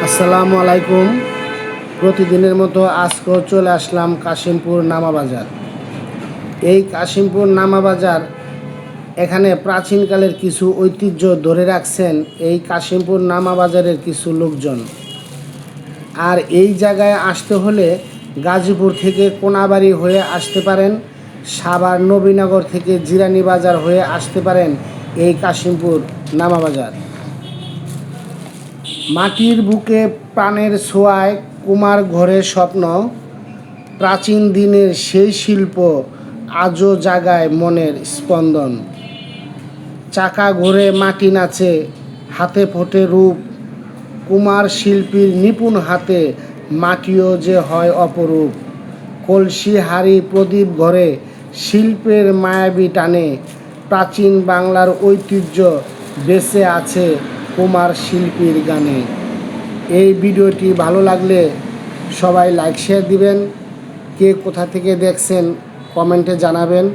আসসালামু আলাইকুম। প্রতিদিনের মতো আজকেও চলে আসলাম কাশিমপুর নামা বাজার। এই কাশিমপুর নামা বাজার এখানে প্রাচীনকালের কিছু ঐতিহ্য ধরে রাখছেন এই কাশিমপুর নামা বাজারের কিছু লোকজন। আর এই জায়গায় আসতে হলে গাজীপুর থেকে কোনাবাড়ি হয়ে আসতে পারেন, সাভার নবীনগর থেকে জিরানি বাজার হয়ে আসতে পারেন এই কাশিমপুর নামা বাজার। মাটির বুকে প্রাণের ছোঁয়ায় কুমার ঘরের স্বপ্ন, প্রাচীন দিনের সেই শিল্প আজও জাগায় মনের স্পন্দন। চাকা ঘোরে মাটি নাচে, হাতে ফোটে রূপ, কুমার শিল্পীর নিপুণ হাতে মাটিও যে হয় অপরূপ। কলসি হাড়ি প্রদীপ ঘরে শিল্পের মায়াবী টানে, প্রাচীন বাংলার ঐতিহ্য বেঁচে আছে কুমার শিল্পীর গানে। এই ভিডিওটি ভালো লাগলে সবাই লাইক শেয়ার দিবেন। কে কোথা থেকে দেখছেন কমেন্টে জানাবেন।